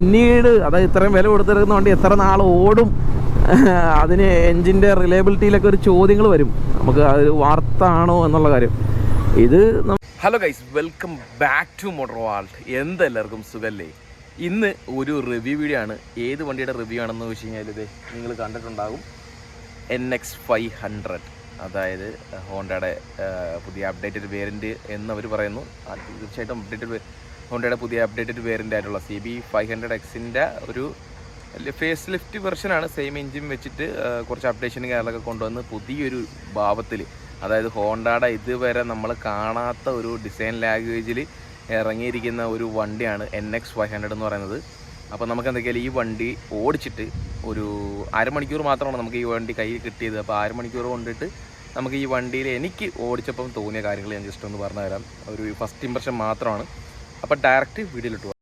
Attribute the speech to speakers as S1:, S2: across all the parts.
S1: പിന്നീട് അതായത് ഇത്രയും വില കൊടുത്തിരിക്കുന്ന വണ്ടി എത്ര നാൾ ഓടും, അതിന് എൻജിൻ്റെ റിലയബിലിറ്റിയിലൊക്കെ ഒരു ചോദ്യങ്ങൾ വരും. നമുക്ക് അത് വാർത്താണോ എന്നുള്ള കാര്യം. ഇത് hello guys, welcome back to motor world. എന്തെല്ലാവർക്കും സുഖല്ലേ? ഇന്ന് ഒരു റിവ്യൂ വീഡിയോ ആണ്. ഏത് വണ്ടിയുടെ റിവ്യൂ ആണെന്ന് വെച്ച് കഴിഞ്ഞാൽ ഇത് നിങ്ങൾ കണ്ടിട്ടുണ്ടാകും. NX500, അതായത് ഹോണ്ടയുടെ പുതിയ അപ്ഡേറ്റഡ് വേരിയൻറ്റ് എന്നവർ പറയുന്നു. തീർച്ചയായിട്ടും ഹോണ്ടയുടെ പുതിയ അപ്ഡേറ്റഡ് വേരിയൻ്റ് ആയിട്ടുള്ള CB500Xൻ്റെ ഒരു ഫേസ് ലിഫ്റ്റ് വെർഷനാണ്. സെയിം എൻജിൻ വെച്ചിട്ട് കുറച്ച് അപ്ഡേഷനും കാര്യങ്ങളൊക്കെ കൊണ്ടുവന്ന് പുതിയൊരു ഭാവത്തിൽ, അതായത് ഹോണ്ടയുടെ ഇതുവരെ നമ്മൾ കാണാത്ത ഒരു ഡിസൈൻ ലാംഗ്വേജിൽ ഇറങ്ങിയിരിക്കുന്ന ഒരു വണ്ടിയാണ് NX500 എന്ന് പറയുന്നത്. അപ്പോൾ നമുക്ക് എന്തൊക്കെയാലും ഈ വണ്ടി ഓടിച്ചിട്ട് ഒരു അരമണിക്കൂർ മാത്രമാണ് നമുക്ക് ഈ വണ്ടി കയ്യിൽ കിട്ടിയത്. അപ്പോൾ അരമണിക്കൂർ കൊണ്ടിട്ട് നമുക്ക് ഈ വണ്ടിയിൽ എനിക്ക് ഓടിച്ചപ്പം തോന്നിയ കാര്യങ്ങൾ ഞാൻ ജസ്റ്റ് ഒന്ന് പറഞ്ഞു തരാം. ഒരു ഫസ്റ്റ് ഇംപ്രഷൻ മാത്രമാണ്. അപ്പോൾ ഡയറക്റ്റ് വീഡിയോയിലിട്ട്.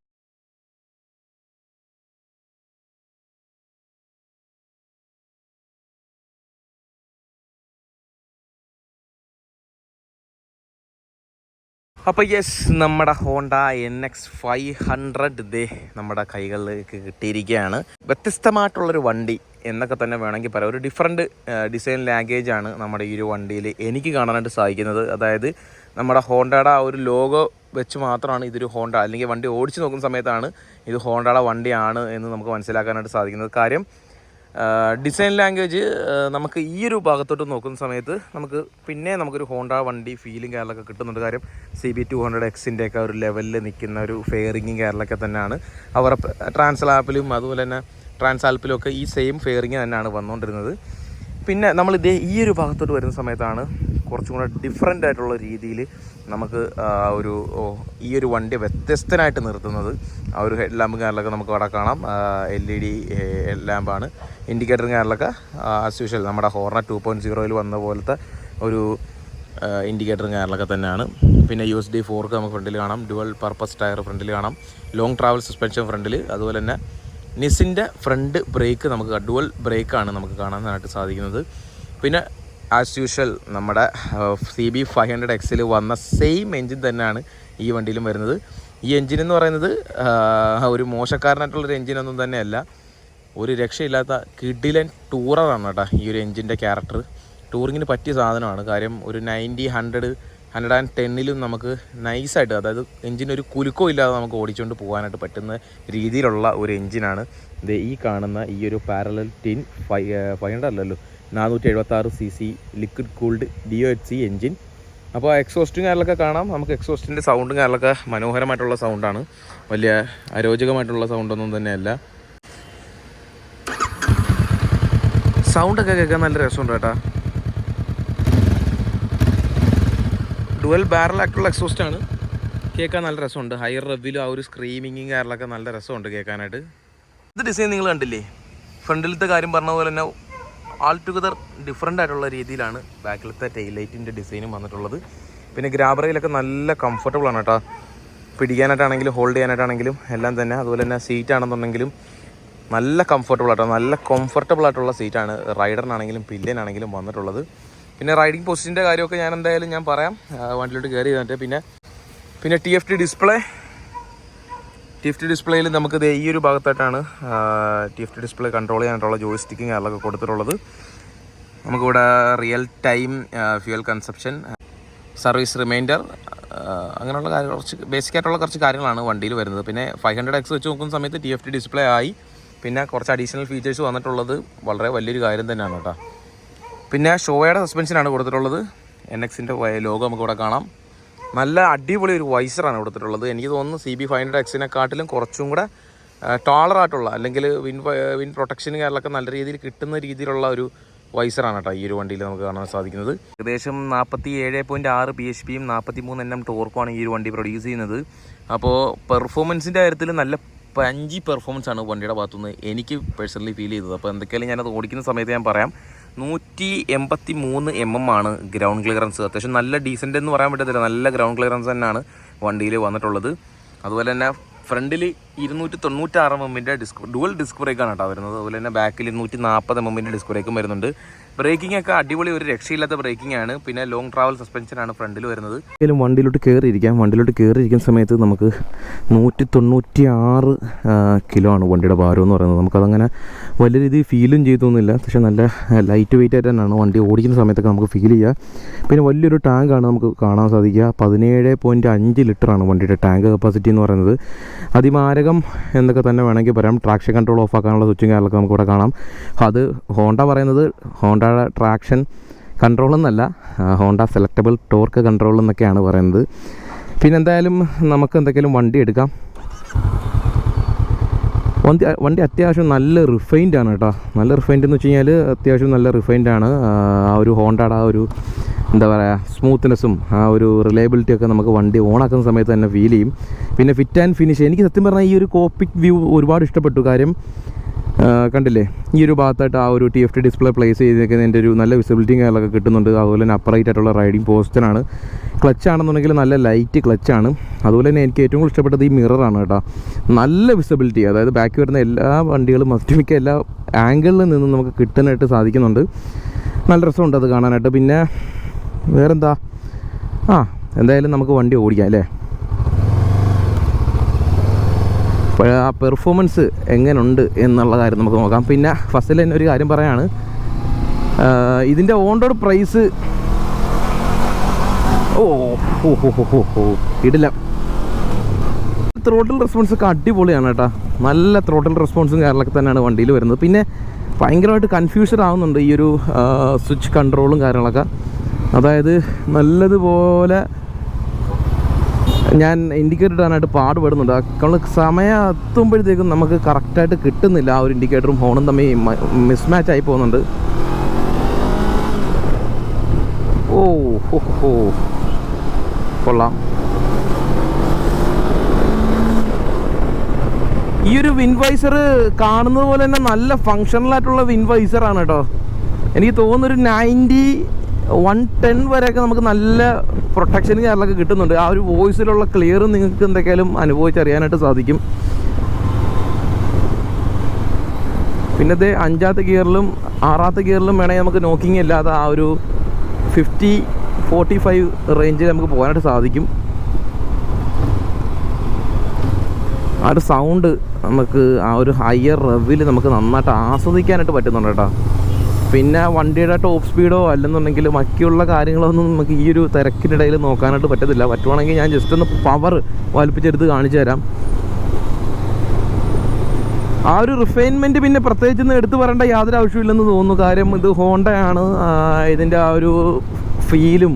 S1: അപ്പോൾ യെസ്, നമ്മുടെ ഹോണ്ട NX500 ഇതേ നമ്മുടെ കൈകളിലേക്ക് കിട്ടിയിരിക്കുകയാണ്. വ്യത്യസ്തമായിട്ടുള്ളൊരു വണ്ടി എന്നൊക്കെ തന്നെ വേണമെങ്കിൽ പറയാം. ഒരു ഡിഫറെൻറ്റ് ഡിസൈൻ ലാംഗ്വേജാണ് നമ്മുടെ ഈ ഒരു വണ്ടിയിൽ എനിക്ക് കാണാനായിട്ട് സാധിക്കുന്നത്. അതായത് നമ്മുടെ ഹോണ്ടയുടെ ആ ഒരു ലോഗോ വെച്ച് മാത്രമാണ് ഇതൊരു ഹോണ്ട, അല്ലെങ്കിൽ വണ്ടി ഓടിച്ച് നോക്കുന്ന സമയത്താണ് ഇത് ഹോണ്ടയുടെ വണ്ടിയാണ് എന്ന് നമുക്ക് മനസ്സിലാക്കാനായിട്ട് സാധിക്കുന്നത്. കാര്യം ഡിസൈൻ ലാംഗ്വേജ് നമുക്ക് ഈ ഒരു ഭാഗത്തോട്ട് നോക്കുന്ന സമയത്ത് നമുക്കൊരു ഹോണ്ട വണ്ടി ഫീലിംഗ് കാര്യങ്ങളൊക്കെ കിട്ടുന്നുണ്ട്. കാര്യം CB200Xൻ്റെ ഒക്കെ ഒരു ലെവലിൽ നിൽക്കുന്ന ഒരു ഫെയറിങ്ങും കാര്യങ്ങളൊക്കെ തന്നെയാണ് അവർ ട്രാൻസാൽപ്പിലും അതുപോലെ തന്നെ ട്രാൻസാൽപ്പിലും ഒക്കെ ഈ സെയിം ഫെയറിങ് തന്നെയാണ് വന്നുകൊണ്ടിരുന്നത്. പിന്നെ നമ്മളിതേ ഈ ഒരു ഭാഗത്തോട്ട് വരുന്ന സമയത്താണ് കുറച്ചും കൂടെ ഡിഫറെൻ്റ് ആയിട്ടുള്ള രീതിയിൽ നമുക്ക് ഈ ഒരു വണ്ടി വ്യത്യസ്തനായിട്ട് നിർത്തുന്നത്. ആ ഒരു ഹെഡ് ലാമ്പും കാര്യങ്ങളൊക്കെ നമുക്ക് അവിടെ കാണാം. LED ലാമ്പാണ്. ഇൻഡിക്കേറ്ററും കാര്യങ്ങളൊക്കെ ആസ് യൂഷ്വൽ നമ്മുടെ ഹോർണറ്റ് 2.0 വന്ന പോലത്തെ ഒരു ഇൻഡിക്കേറ്ററും കാര്യങ്ങളൊക്കെ തന്നെയാണ്. പിന്നെ USB 4 നമുക്ക് ഫ്രണ്ടിൽ കാണാം. ഡുവൽ പർപ്പസ് ടയർ ഫ്രണ്ടിൽ കാണാം. ലോങ് ട്രാവൽ സസ്പെൻഷൻ ഫ്രണ്ടിൽ. അതുപോലെ തന്നെ നിസിൻ്റെ ഫ്രണ്ട് ബ്രേക്ക് നമുക്ക് ഡുവൽ ബ്രേക്കാണ് നമുക്ക് കാണാനായിട്ട് സാധിക്കുന്നത്. പിന്നെ ആസ് യൂഷ്വൽ നമ്മുടെ CB500Xൽ വന്ന സെയിം എൻജിൻ തന്നെയാണ് ഈ വണ്ടിയിലും വരുന്നത്. ഈ എൻജിൻ എന്ന് പറയുന്നത് ഒരു മോശക്കാരനായിട്ടുള്ളൊരു എൻജിനൊന്നും തന്നെയല്ല. ഒരു രക്ഷയില്ലാത്ത കിഡിലൻ ടൂററാണ് കേട്ടോ ഈ ഒരു എൻജിൻ്റെ ക്യാരക്ടർ. ടൂറിങ്ങിന് പറ്റിയ സാധനമാണ്. കാര്യം ഒരു 90, 100, 110ലും നമുക്ക് നൈസായിട്ട്, അതായത് എൻജിനൊരു കുലുക്കോ ഇല്ലാതെ നമുക്ക് ഓടിച്ചുകൊണ്ട് പോകാനായിട്ട് പറ്റുന്ന രീതിയിലുള്ള ഒരു എൻജിനാണ് ഇത് ഈ കാണുന്ന ഈ ഒരു പാരലൽ ടിൻ 500 അല്ലല്ലോ 476cc liquid cooled DOHC engine. അപ്പോൾ എക്സോസ്റ്റും കാര്യങ്ങളൊക്കെ കാണാം. നമുക്ക് എക്സോസ്റ്റിൻ്റെ സൗണ്ടും കാര്യങ്ങളൊക്കെ മനോഹരമായിട്ടുള്ള സൗണ്ടാണ്. വലിയ അരോചകമായിട്ടുള്ള സൗണ്ടൊന്നും തന്നെയല്ല. സൗണ്ടൊക്കെ കേൾക്കാൻ നല്ല രസമുണ്ട് കേട്ടോ. ഡുവൽ ബാരലായിട്ടുള്ള എക്സോസ്റ്റാണ്. കേൾക്കാൻ നല്ല രസമുണ്ട്. ഹയർ റെവിലും ആ ഒരു സ്ക്രീമിങ്ങും കാര്യങ്ങളൊക്കെ നല്ല രസമുണ്ട് കേൾക്കാനായിട്ട്. ഇത് ഡിസൈൻ നിങ്ങൾ കണ്ടില്ലേ? ഫ്രണ്ടിലത്തെ കാര്യം പറഞ്ഞ പോലെ തന്നെ ആൾ ടുഗദർ ഡിഫറെൻ്റ് ആയിട്ടുള്ള രീതിയിലാണ് ബാക്കിലത്തെ ടെയിൽ ലൈറ്റിൻ്റെ ഡിസൈനും വന്നിട്ടുള്ളത്. പിന്നെ ഗ്രാബറയിലൊക്കെ നല്ല കംഫർട്ടബിളാണ് കേട്ടോ. പിടിക്കാനായിട്ടാണെങ്കിലും ഹോൾഡ് ചെയ്യാനായിട്ടാണെങ്കിലും എല്ലാം തന്നെ. അതുപോലെ തന്നെ സീറ്റാണെന്നുണ്ടെങ്കിലും നല്ല കംഫർട്ടബിളായിട്ടോ. നല്ല കംഫർട്ടബിളായിട്ടുള്ള സീറ്റാണ് റൈഡറിനാണെങ്കിലും പില്ലിയനാണെങ്കിലും വന്നിട്ടുള്ളത്. പിന്നെ റൈഡിങ് പൊസിഷൻ്റെ കാര്യമൊക്കെ ഞാൻ പറയാം വണ്ടിയിലോട്ട് കയറി ചെയ്തിട്ട്. പിന്നെ TFT ഡിസ്പ്ലേയിൽ നമുക്ക് ഈ ഒരു ഭാഗത്തായിട്ടാണ് TFT ഡിസ്പ്ലേ കൺട്രോൾ ചെയ്യാനായിട്ടുള്ള ജോയ്സ്റ്റിക്കും കാര്യങ്ങളൊക്കെ കൊടുത്തിട്ടുള്ളത്. നമുക്കിവിടെ real time fuel consumption, service reminder, അങ്ങനെയുള്ള കുറച്ച് ബേസിക്കായിട്ടുള്ള കുറച്ച് കാര്യങ്ങളാണ് വണ്ടിയിൽ വരുന്നത്. പിന്നെ 500X വെച്ച് നോക്കുന്ന സമയത്ത് TFT ഡിസ്പ്ലേ ആയി. പിന്നെ കുറച്ച് അഡീഷണൽ ഫീച്ചേഴ്സ് വന്നിട്ടുള്ളത് വളരെ വലിയൊരു കാര്യം തന്നെയാണ് കേട്ടോ. പിന്നെ ഷോയുടെ സസ്പെൻഷനാണ് കൊടുത്തിട്ടുള്ളത്. NXൻ്റെ ലോഗോ നമുക്കിവിടെ കാണാം. നല്ല അടിപൊളി ഒരു വൈസറാണ് കൊടുത്തിട്ടുള്ളത്. എനിക്ക് തോന്നുന്നു CB500Xനെക്കാട്ടിലും കുറച്ചും കൂടെ ടാളറായിട്ടുള്ള, അല്ലെങ്കിൽ വിൻ പ്രൊട്ടക്ഷനും കാര്യങ്ങളൊക്കെ നല്ല രീതിയിൽ കിട്ടുന്ന രീതിയിലുള്ള ഒരു വൈസറാണ് കേട്ടോ ഈ ഒരു വണ്ടിയിൽ നമുക്ക് കാണാൻ സാധിക്കുന്നത്. ഏകദേശം 47.6 bhpയും 43 Nm ടോർക്കുമാണ് ഈ ഒരു വണ്ടി പ്രൊഡ്യൂസ് ചെയ്യുന്നത്. അപ്പോൾ പെർഫോമൻസിൻ്റെ കാര്യത്തിൽ നല്ല പഞ്ചി പെർഫോമൻസ് ആണ് വണ്ടിയുടെ ഭാഗത്തുനിന്ന് എനിക്ക് പേഴ്സണലി ഫീൽ ചെയ്തത്. അപ്പോൾ എന്തൊക്കെയാലും ഞാനത് ഓടിക്കുന്ന സമയത്ത് ഞാൻ പറയാം. 183 mm ആണ് ഗ്രൗണ്ട് ക്ലിയറൻസ്. അത്യാവശ്യം നല്ല ഡീസൻ്റ് എന്ന് പറയാൻ പറ്റത്തില്ല, നല്ല ഗ്രൗണ്ട് ക്ലിയറൻസ് തന്നെയാണ് വണ്ടിയിൽ വന്നിട്ടുള്ളത്. അതുപോലെ തന്നെ ഫ്രണ്ടിൽ 296 mm ഡുവൽ ഡിസ്ക് ബ്രേക്കാണ് കേട്ടോ വരുന്നത്. അതുപോലെ തന്നെ ബാക്കിൽ 240 mm ഡിസ്ക് ബ്രേക്കും വരുന്നുണ്ട്. ബ്രേക്കിംഗ് ഒക്കെ അടിപൊളി, ഒരു രക്ഷയില്ലാത്ത ബ്രേക്കിംഗ് ആണ്. പിന്നെ ലോങ് ട്രാവൽ സസ്പെൻഷനാണ് ഫ്രണ്ടിൽ വരുന്നത്. വണ്ടിയിലോട്ട് കയറിയിരിക്കുന്ന സമയത്ത് നമുക്ക് 196 കിലോ ആണ് വണ്ടിയുടെ ഭാരം എന്ന് പറയുന്നത്. നമുക്കതങ്ങനെ വലിയ രീതിയിൽ ഫീലും ചെയ്തൊന്നുമില്ല. പക്ഷേ നല്ല ലൈറ്റ് വെയിറ്റ് ആയിട്ട് തന്നെയാണ് വണ്ടി ഓടിക്കുന്ന സമയത്തൊക്കെ നമുക്ക് ഫീൽ ചെയ്യുക. പിന്നെ വലിയൊരു ടാങ്കാണ് നമുക്ക് കാണാൻ സാധിക്കുക. 17.5 ലിറ്ററാണ് വണ്ടിയുടെ ടാങ്ക് കപ്പാസിറ്റി എന്ന് പറയുന്നത്. അതിമാരകം എന്നൊക്കെ തന്നെ വേണമെങ്കിൽ പറയാം. ട്രാക്ഷൻ കൺട്രോൾ ഓഫ് ആക്കാനുള്ള സ്വിച്ചും കാര്യങ്ങളൊക്കെ നമുക്ക് ഇവിടെ കാണാം. അത് ഹോണ്ട പറയുന്നത് ഹോണ്ടയുടെ ട്രാക്ഷൻ കൺട്രോൾ എന്നല്ല, ഹോണ്ട സെലക്റ്റബിൾ ടോർക്ക് കൺട്രോൾ എന്നൊക്കെയാണ് പറയുന്നത്. പിന്നെ എന്തായാലും നമുക്ക് എന്തെങ്കിലും വണ്ടി എടുക്കാം. വണ്ടി അത്യാവശ്യം നല്ല റിഫൈൻഡ് ആണ് കേട്ടോ. നല്ല റിഫൈൻഡ് എന്ന് വെച്ച് കഴിഞ്ഞാൽ അത്യാവശ്യം നല്ല റിഫൈൻഡ് ആണ്. ആ ഒരു ഹോണ്ടയുടെ ആ ഒരു എന്താ പറയുക സ്മൂത്ത്നെസ്സും ആ ഒരു റിലയബിലിറ്റിയൊക്കെ നമുക്ക് വണ്ടി ഓണാക്കുന്ന സമയത്ത് തന്നെ ഫീൽ ചെയ്യും. പിന്നെ ഫിറ്റ് ആൻഡ് ഫിനിഷ്, എനിക്ക് സത്യം പറഞ്ഞാൽ ഈ ഒരു കോക്പിറ്റ് വ്യൂ ഒരുപാട് ഇഷ്ടപ്പെട്ടു. കാര്യം കണ്ടില്ലേ, ഈ ഒരു ഭാഗത്തായിട്ട് ആ ഒരു TFT ഡിസ്പ്ലേ പ്ലേസ് ചെയ്തേക്കുന്നതിൻ്റെ ഒരു നല്ല വിസിബിലിറ്റിയും കാര്യങ്ങളൊക്കെ കിട്ടുന്നുണ്ട്. അതുപോലെ തന്നെ അപ്പറൈറ്റ് ആയിട്ടുള്ള റൈഡിങ് പോസ്റ്ററാണ്. ക്ലച്ചാണെന്നുണ്ടെങ്കിൽ നല്ല ലൈറ്റ് ക്ലച്ചാണ്. അതുപോലെ തന്നെ എനിക്ക് ഏറ്റവും കൂടുതൽ ഇഷ്ടപ്പെട്ടത് ഈ മിററാണ് കേട്ടോ. നല്ല വിസിബിലിറ്റി, അതായത് ബാക്കി വരുന്ന എല്ലാ വണ്ടികളും ഒട്ടുമിക്ക എല്ലാ ആംഗിളിൽ നിന്നും നമുക്ക് കിട്ടാനായിട്ട് സാധിക്കുന്നുണ്ട്. നല്ല രസമുണ്ട് അത് കാണാനായിട്ട്. പിന്നെ വേറെന്താ, എന്തായാലും നമുക്ക് വണ്ടി ഓടിക്കാം അല്ലേ. ആ പെർഫോമൻസ് എങ്ങനെയുണ്ട് എന്നുള്ള കാര്യം നമുക്ക് നോക്കാം. പിന്നെ ഫസ്റ്റിൽ തന്നെ ഒരു കാര്യം പറയാണ്, ഇതിൻ്റെ ഓൺ റോഡ് പ്രൈസ് ഇടില്ല. ത്രോട്ടിൽ റെസ്പോൺസൊക്കെ അടിപൊളിയാണ് കേട്ടോ. നല്ല ത്രോട്ടിൽ റെസ്പോൺസും കാര്യങ്ങളൊക്കെ തന്നെയാണ് വണ്ടിയിൽ വരുന്നത്. പിന്നെ ഭയങ്കരമായിട്ട് കൺഫ്യൂഷൻ ആവുന്നുണ്ട് ഈ ഒരു സ്വിച്ച് കൺട്രോളും കാര്യങ്ങളൊക്കെ. അതായത് നല്ലതുപോലെ ഞാൻ ഇൻഡിക്കേറ്റർ ഇടാനായിട്ട് പാടുപെടുന്നുണ്ട്. നമ്മൾ സമയം എത്തുമ്പോഴത്തേക്കും നമുക്ക് കറക്റ്റായിട്ട് കിട്ടുന്നില്ല. ആ ഒരു ഇൻഡിക്കേറ്ററും ഹോണും തമ്മിൽ മിസ്മാച്ച് ആയി പോകുന്നുണ്ട്. കൊള്ളാം. ഈ ഒരു വിൻവൈസർ കാണുന്നത് പോലെ തന്നെ നല്ല ഫങ്ഷണലായിട്ടുള്ള വിൻവൈസറാണ് കേട്ടോ. എനിക്ക് തോന്നുന്നൊരു 90-110 വരെയൊക്കെ നമുക്ക് നല്ല പ്രൊട്ടക്ഷനും കാര്യങ്ങളൊക്കെ കിട്ടുന്നുണ്ട്. ആ ഒരു വോയിസിലുള്ള ക്ലിയറും നിങ്ങൾക്ക് എന്തൊക്കെയാലും അനുഭവിച്ചറിയാനായിട്ട് സാധിക്കും. പിന്നത്തെ 5ാമത്തെ ഗിയറിലും 6ാമത്തെ ഗിയറിലും വേണമെങ്കിൽ നമുക്ക് നോക്കിങ് ഇല്ലാതെ ആ ഒരു 50-45 റേഞ്ചിൽ നമുക്ക് പോകാനായിട്ട് സാധിക്കും. ആ ഒരു സൗണ്ട് നമുക്ക് ആ ഒരു ഹയർ റെവിൽ നമുക്ക് നന്നായിട്ട് ആസ്വദിക്കാനായിട്ട് പറ്റുന്നുണ്ട് കേട്ടോ. പിന്നെ വണ്ടിയുടെ ടോപ്പ് സ്പീഡോ അല്ലെന്നുണ്ടെങ്കിൽ ബാക്കിയുള്ള കാര്യങ്ങളൊന്നും നമുക്ക് ഈ ഒരു തിരക്കിനിടയിൽ നോക്കാനായിട്ട് പറ്റത്തില്ല. പറ്റുവാണെങ്കിൽ ഞാൻ ജസ്റ്റ് ഒന്ന് പവർ വലിപ്പിച്ചെടുത്ത് കാണിച്ചു തരാം. ആ ഒരു റിഫൈൻമെൻറ്റ് പിന്നെ പ്രത്യേകിച്ചൊന്നും എടുത്തു പറയേണ്ട യാതൊരു ആവശ്യമില്ലെന്ന് തോന്നുന്നു. കാര്യം ഇത് ഹോണ്ടയാണ്. ഇതിൻ്റെ ആ ഒരു ഫീലും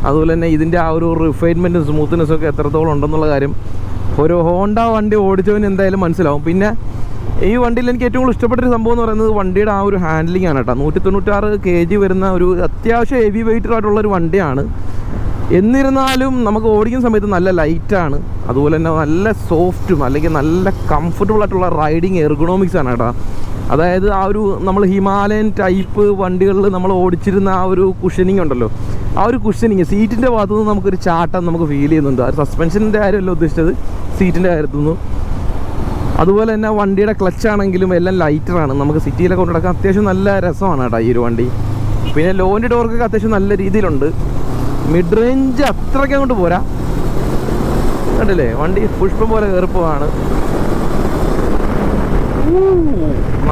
S1: അതുപോലെ തന്നെ ഇതിൻ്റെ ആ ഒരു റിഫൈൻമെൻറ്റും സ്മൂത്ത്നെസ്സും ഒക്കെ എത്രത്തോളം ഉണ്ടെന്നുള്ള കാര്യം ഒരു ഹോണ്ട വണ്ടി ഓടിച്ചവന് എന്തായാലും മനസ്സിലാവും. പിന്നെ ഈ വണ്ടിയിൽ എനിക്ക് ഏറ്റവും കൂടുതൽ ഇഷ്ടപ്പെട്ടൊരു സംഭവം എന്ന് പറയുന്നത് വണ്ടിയുടെ ആ ഒരു ഹാൻഡ്ലിംഗ് ആണ് കേട്ടോ. 196 kg വരുന്ന ഒരു അത്യാവശ്യം ഹെവി വെയിറ്റഡ് ആയിട്ടുള്ളൊരു വണ്ടിയാണ്. എന്നിരുന്നാലും നമുക്ക് ഓടിക്കുന്ന സമയത്ത് നല്ല ലൈറ്റാണ്. അതുപോലെ തന്നെ നല്ല സോഫ്റ്റും അല്ലെങ്കിൽ നല്ല കംഫർട്ടബിൾ ആയിട്ടുള്ള റൈഡിങ് എർഗണോമിക്സ് ആണ് കേട്ടോ. അതായത് ആ ഒരു നമ്മൾ ഹിമാലയൻ ടൈപ്പ് വണ്ടികളിൽ നമ്മൾ ഓടിച്ചിരുന്ന ആ ഒരു കുഷനിങ് ഉണ്ടല്ലോ, ആ ഒരു കുഷനിങ് സീറ്റിൻ്റെ ഭാഗത്തുനിന്ന് നമുക്കൊരു ചാട്ടം നമുക്ക് ഫീൽ ചെയ്യുന്നുണ്ട്. ആ സസ്പെൻഷൻ്റെ കാര്യമല്ല ഉദ്ദേശിച്ചത്, സീറ്റിൻ്റെ കാര്യത്തുനിന്ന്. അതുപോലെ തന്നെ വണ്ടിയുടെ ക്ലച്ചാണെങ്കിലും എല്ലാം ലൈറ്ററാണ്. നമുക്ക് സിറ്റിയിലൊക്കെ കൊണ്ടു നടക്കാൻ അത്യാവശ്യം നല്ല രസമാണ് കേട്ടോ ഈ ഒരു വണ്ടി. പിന്നെ ലോൻ്റെ ഡോർക്കൊക്കെ അത്യാവശ്യം നല്ല രീതിയിലുണ്ട്. മിഡ് റേഞ്ച് അത്രയ്ക്ക് അങ്ങോട്ട് പോരാ. കണ്ടില്ലേ, വണ്ടി പുഷ്പം പോലെ കയറിപ്പോവാണ്.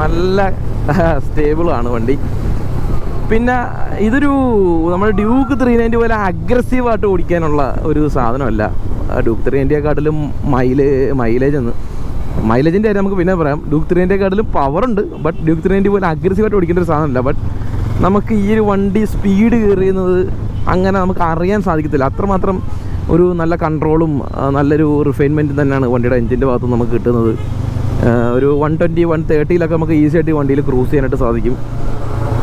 S1: നല്ല സ്റ്റേബിളാണ് വണ്ടി. പിന്നെ ഇതൊരു നമ്മുടെ ഡ്യൂക്ക് 390 പോലെ അഗ്രസീവായിട്ട് ഓടിക്കാനുള്ള ഒരു സാധനമല്ല. ഡ്യൂക്ക് 390യെക്കാട്ടിലും മൈലേജിൻ്റെ കാര്യം നമുക്ക് പിന്നെ പറയാം. ഡ്യൂക്ക് 390യെക്കാട്ടിലും പവറുണ്ട്. ബട്ട് ഡ്യൂക്ക് 390 പോലെ അഗ്രസീവായിട്ട് ഓടിക്കേണ്ട ഒരു സാധനമല്ല. ബട്ട് നമുക്ക് ഈ ഒരു വണ്ടി സ്പീഡ് കയറിയുന്നത് അങ്ങനെ നമുക്ക് അറിയാൻ സാധിക്കത്തില്ല. അത്രമാത്രം ഒരു നല്ല കൺട്രോളും നല്ലൊരു റിഫൈൻമെൻറ്റും തന്നെയാണ് വണ്ടിയുടെ എഞ്ചിൻ്റെ ഭാഗത്ത് നമുക്ക് കിട്ടുന്നത്. ഒരു 120-130 നമുക്ക് ഈസി ആയിട്ട് വണ്ടിയിൽ ക്രൂസ് ചെയ്യാനായിട്ട് സാധിക്കും.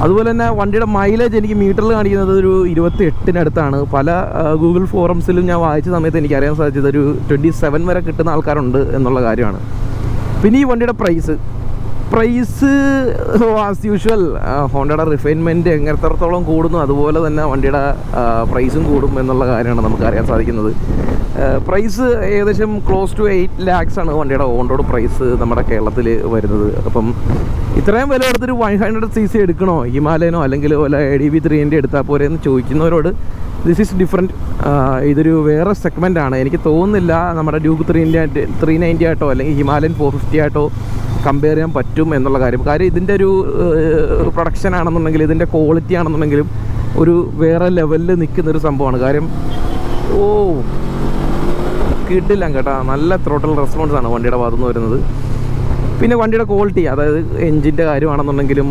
S1: അതുപോലെ തന്നെ വണ്ടിയുടെ മൈലേജ് എനിക്ക് മീറ്ററിൽ കാണിക്കുന്നത് ഒരു 28-ന് പല ഗൂഗിൾ ഫോറംസിലും ഞാൻ വായിച്ച സമയത്ത് എനിക്ക് അറിയാൻ സാധിച്ചത് ഒരു 27 വരെ കിട്ടുന്ന ആൾക്കാരുണ്ട് എന്നുള്ള കാര്യമാണ്. പിന്നെ ഈ വണ്ടിയുടെ പ്രൈസ് ആസ് യൂഷ്വൽ ഹോണ്ടയുടെ റിഫൈൻമെൻറ്റ് എത്രത്തോളം കൂടുന്നു അതുപോലെ തന്നെ വണ്ടിയുടെ പ്രൈസും കൂടും എന്നുള്ള കാര്യമാണ് നമുക്ക് അറിയാൻ സാധിക്കുന്നത്. പ്രൈസ് ഏകദേശം ക്ലോസ് ടു 8 lakhs ആണ് വണ്ടിയുടെ ഓൺ റോഡ് പ്രൈസ് നമ്മുടെ കേരളത്തിൽ വരുന്നത്. അപ്പം ഇത്രയും വില എടുത്തൊരു 100cc എടുക്കണോ ഹിമാലയനോ അല്ലെങ്കിൽ വല്ല ADV 390 എടുത്താൽ പോരെ എന്ന് ചോദിക്കുന്നവരോട് ദിസ് ഈസ് ഡിഫറെൻറ്റ്. ഇതൊരു വേറെ സെഗ്മെൻറ്റാണ്. എനിക്ക് തോന്നുന്നില്ല നമ്മുടെ ഡ്യൂക്ക് 390 ആയിട്ടോ അല്ലെങ്കിൽ ഹിമാലയൻ 450 ആയിട്ടോ കമ്പയർ ചെയ്യാൻ പറ്റും എന്നുള്ള കാര്യം. ഇതിൻ്റെ ഒരു പ്രൊഡക്ഷൻ ആണെന്നുണ്ടെങ്കിൽ ഇതിൻ്റെ ക്വാളിറ്റി ആണെന്നുണ്ടെങ്കിലും ഒരു വേറെ ലെവലിൽ നിൽക്കുന്നൊരു സംഭവമാണ്. കാര്യം കിട്ടില്ല കേട്ടോ, നല്ല ത്രോട്ടൽ റെസ്പോൺസ് ആണ് വണ്ടിയുടെ ഭാഗത്തുനിന്ന് വരുന്നത്. പിന്നെ വണ്ടിയുടെ ക്വാളിറ്റി, അതായത് എൻജിൻ്റെ കാര്യമാണെന്നുണ്ടെങ്കിലും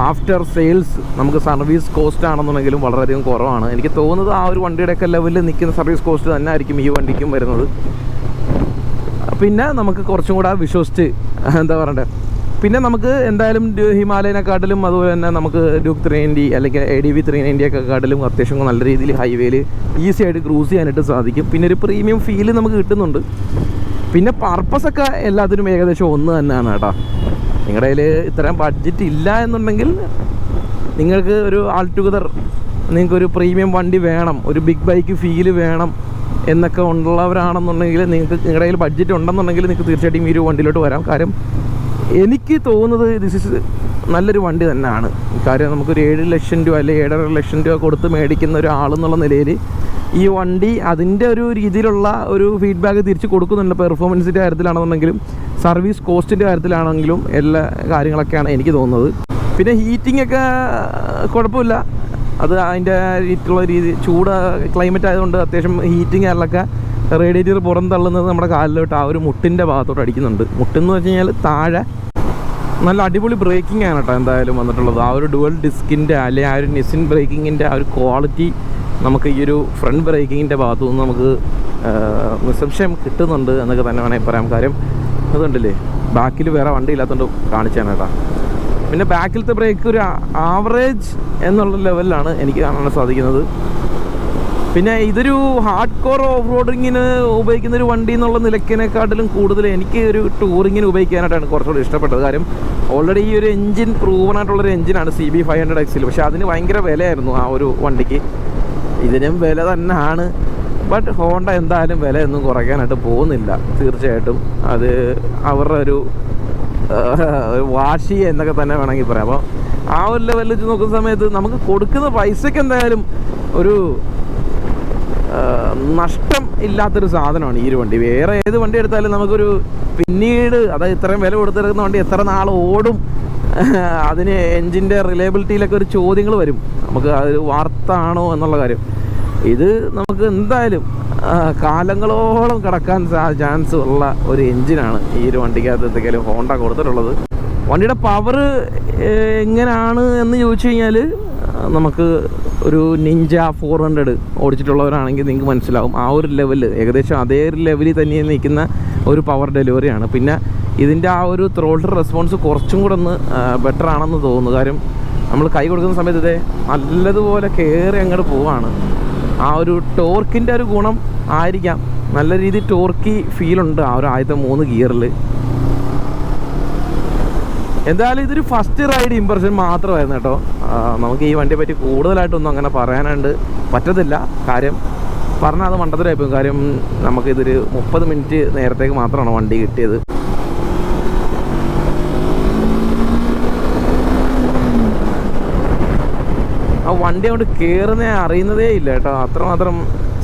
S1: ആഫ്റ്റർ സെയിൽസ് നമുക്ക് സർവീസ് കോസ്റ്റ് ആണെന്നുണ്ടെങ്കിലും വളരെയധികം കുറവാണ്. എനിക്ക് തോന്നുന്നത് ആ ഒരു വണ്ടിയുടെയൊക്കെ ലെവലിൽ നിൽക്കുന്ന സർവീസ് കോസ്റ്റ് തന്നെ ആയിരിക്കും ഈ വണ്ടിക്കും വരുന്നത്. പിന്നെ നമുക്ക് കുറച്ചും കൂടെ വിശ്വസിച്ച് എന്താ പറയണ്ടേ, പിന്നെ നമുക്ക് എന്തായാലും ഹിമാലയനെക്കാട്ടിലും അതുപോലെ തന്നെ നമുക്ക് ഡ്യൂക്ക് 390 അല്ലെങ്കിൽ ADV 390 ഒക്കെ കാട്ടിലും അത്യാവശ്യം നല്ല രീതിയിൽ ഹൈവേയിൽ ഈസി ആയിട്ട് ക്രൂസ് ചെയ്യാനായിട്ട് സാധിക്കും. പിന്നെ ഒരു പ്രീമിയം ഫീല് നമുക്ക് കിട്ടുന്നുണ്ട്. പിന്നെ പർപ്പസൊക്കെ എല്ലാത്തിനും ഏകദേശം ഒന്ന് തന്നെയാണ് കേട്ടോ. നിങ്ങളുടെ കയ്യിൽ ഇത്രയും ബഡ്ജറ്റ് ഇല്ല എന്നുണ്ടെങ്കിൽ നിങ്ങൾക്ക് ഒരു ആൾ ടുഗദർ നിങ്ങൾക്കൊരു പ്രീമിയം വണ്ടി വേണം, ഒരു ബിഗ് ബൈക്ക് ഫീല് വേണം എന്നൊക്കെ ഉള്ളവരാണെന്നുണ്ടെങ്കിൽ നിങ്ങളുടെ കയ്യിൽ ബഡ്ജറ്റ് ഉണ്ടെന്നുണ്ടെങ്കിൽ നിങ്ങൾക്ക് തീർച്ചയായിട്ടും ഈ ഒരു വണ്ടിയിലോട്ട് വരാം. കാര്യം എനിക്ക് തോന്നുന്നത് ദിസ് ഇസ് നല്ലൊരു വണ്ടി തന്നെയാണ്. കാര്യം നമുക്കൊരു 7 ലക്ഷം രൂപ അല്ലെങ്കിൽ 7.5 ലക്ഷം രൂപ കൊടുത്ത് മേടിക്കുന്ന ഒരാളെന്നുള്ള നിലയിൽ ഈ വണ്ടി അതിൻ്റെ ഒരു രീതിയിലുള്ള ഒരു ഫീഡ്ബാക്ക് തിരിച്ച് കൊടുക്കുന്നുണ്ട്. പെർഫോമൻസിൻ്റെ കാര്യത്തിലാണെന്നുണ്ടെങ്കിലും സർവീസ് കോസ്റ്റിൻ്റെ കാര്യത്തിലാണെങ്കിലും എല്ലാ കാര്യങ്ങളൊക്കെയാണ് എനിക്ക് തോന്നുന്നത്. പിന്നെ ഹീറ്റിംഗ് ഒക്കെ കുഴപ്പമില്ല, അത് അതിൻ്റെ രീതിയിലുള്ള രീതി. ചൂട് ക്ലൈമറ്റ് ആയതുകൊണ്ട് അത്യാവശ്യം ഹീറ്റിംഗ് കാര്യങ്ങളൊക്കെ റേഡിയേറ്റർ പുറം തള്ളുന്നത് നമ്മുടെ കാലിലോട്ട് ആ ഒരു മുട്ടിൻ്റെ ഭാഗത്തോട്ട് അടിക്കുന്നുണ്ട്. മുട്ടെന്ന് വെച്ച് കഴിഞ്ഞാൽ താഴെ നല്ല അടിപൊളി ബ്രേക്കിംഗ് ആണ് കേട്ടോ എന്തായാലും വന്നിട്ടുള്ളത്. ആ ഒരു ഡുവൽ ഡിസ്കിൻ്റെ അല്ലെങ്കിൽ ആ ഒരു നിസിൻ ബ്രേക്കിങ്ങിൻ്റെ ആ ഒരു ക്വാളിറ്റി നമുക്ക് ഈ ഒരു ഫ്രണ്ട് ബ്രേക്കിങ്ങിൻ്റെ ഭാഗത്തു നിന്ന് നമുക്ക് നിസ്സംശയം കിട്ടുന്നുണ്ട് എന്നൊക്കെ തന്നെ വേണമെങ്കിൽ പറയാം. കാര്യം അതുകൊണ്ടല്ലേ ബാക്കിൽ വേറെ വണ്ടി ഇല്ലാത്തതുകൊണ്ട് കാണിച്ചാണ് കേട്ടോ. പിന്നെ ബാക്കിലത്തെ ബ്രേക്ക് ഒരു ആവറേജ് എന്നുള്ള ലെവലിലാണ് എനിക്ക് കാണാൻ സാധിക്കുന്നത്. പിന്നെ ഇതൊരു ഹാർഡ് കോർ ഓഫ് റോഡിങ്ങിന് ഉപയോഗിക്കുന്ന ഒരു വണ്ടി എന്നുള്ള നിലക്കിനെക്കാട്ടിലും കൂടുതൽ എനിക്ക് ഒരു ടൂറിങ്ങിന് ഉപയോഗിക്കാനായിട്ടാണ് കുറച്ചുകൂടി ഇഷ്ടപ്പെട്ടത്. കാര്യം ഓൾറെഡി ഈ ഒരു എൻജിൻ പ്രൂവൺ ആയിട്ടുള്ളൊരു എൻജിനാണ് CB 500XL. പക്ഷേ അതിന് ഭയങ്കര വിലയായിരുന്നു ആ ഒരു വണ്ടിക്ക്. ഇതിനും വില തന്നെയാണ്. ബട്ട് ഹോണ്ട എന്തായാലും വിലയൊന്നും കുറയ്ക്കാനായിട്ട് പോകുന്നില്ല. തീർച്ചയായിട്ടും അത് അവരുടെ ഒരു വാശി എന്നൊക്കെ തന്നെ വേണമെങ്കിൽ പറയാം. അപ്പോൾ ആ ഒരു ലെവലിൽ വെച്ച് നോക്കുന്ന സമയത്ത് നമുക്ക് കൊടുക്കുന്ന പൈസയ്ക്ക് എന്തായാലും ഒരു നഷ്ടം ഇല്ലാത്തൊരു സാധനമാണ് ഈ ഒരു വണ്ടി. വേറെ ഏത് വണ്ടി എടുത്താലും നമുക്കൊരു പിന്നീട് അതായത് ഇത്രയും വില കൊടുത്തിരിക്കുന്ന വണ്ടി എത്ര നാൾ ഓടും, അതിന് എൻജിൻ്റെ റിലയബിലിറ്റിയിലൊക്കെ ഒരു ചോദ്യങ്ങൾ വരും. നമുക്ക് അത് വാർത്താണോ എന്നുള്ള കാര്യം. ഇത് നമുക്ക് എന്തായാലും കാലങ്ങളോളം കിടക്കാൻ ചാൻസ് ഉള്ള ഒരു എൻജിനാണ് ഈ ഒരു വണ്ടിക്കകത്ത് എന്തെങ്കിലും ഹോണ്ട കൊടുത്തിട്ടുള്ളത്. വണ്ടിയുടെ പവർ എങ്ങനെയാണ് എന്ന് ചോദിച്ചു കഴിഞ്ഞാൽ നമുക്ക് ഒരു നിഞ്ച 400 ഓടിച്ചിട്ടുള്ളവരാണെങ്കിൽ നിങ്ങൾക്ക് മനസ്സിലാവും. ആ ഒരു ലെവലിൽ ഏകദേശം അതേ ഒരു ലെവലിൽ തന്നെ നിൽക്കുന്ന ഒരു പവർ ഡെലിവറിയാണ്. പിന്നെ ഇതിൻ്റെ ആ ഒരു ത്രോട്ടിൽ റെസ്പോൺസ് കുറച്ചും കൂടെ ഒന്ന് ബെറ്റർ ആണെന്ന് തോന്നുന്നു. കാര്യം നമ്മൾ കൈ കൊടുക്കുന്ന സമയത്ത് ഇതേ നല്ലതുപോലെ കയറി അങ്ങോട്ട് പോവാണ്. ആ ഒരു ടോർക്കിൻ്റെ ഒരു ഗുണം ആയിരിക്കാം, നല്ല രീതിയിൽ ടോർക്കി ഫീലുണ്ട് ആ ഒരു ആദ്യത്തെ 3 ഗിയറിൽ. എന്തായാലും ഇതൊരു ഫസ്റ്റ് റൈഡ് ഇമ്പ്രഷൻ മാത്രമായിരുന്നു കേട്ടോ. നമുക്ക് ഈ വണ്ടിയെ പറ്റി കൂടുതലായിട്ടൊന്നും അങ്ങനെ പറയാനായിട്ട് പറ്റത്തില്ല. കാര്യം പറഞ്ഞാൽ അത് മണ്ടത്തരമായിപ്പോയി. കാര്യം നമുക്കിതൊരു 30 മിനിറ്റ് നേരത്തേക്ക് മാത്രമാണ് വണ്ടി കിട്ടിയത്. ആ വണ്ടി അങ്ങോട്ട് കയറുന്നേ അറിയുന്നതേ ഇല്ല കേട്ടോ, അത്രമാത്രം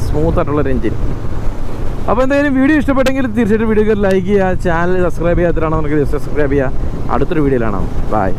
S1: സ്മൂത്തായിട്ടുള്ളൊരു എൻജിൻ. അപ്പോൾ എന്തായാലും വീഡിയോ ഇഷ്ടപ്പെട്ടെങ്കിൽ തീർച്ചയായിട്ടും വീഡിയോക്ക് ലൈക്ക് ചെയ്യുക, ചാനൽ സബ്സ്ക്രൈബ് ചെയ്യാത്തതാണെന്നുണ്ടെങ്കിൽ സബ്സ്ക്രൈബ് ചെയ്യുക. അടുത്തൊരു വീഡിയോയിലാണ്. ബൈ.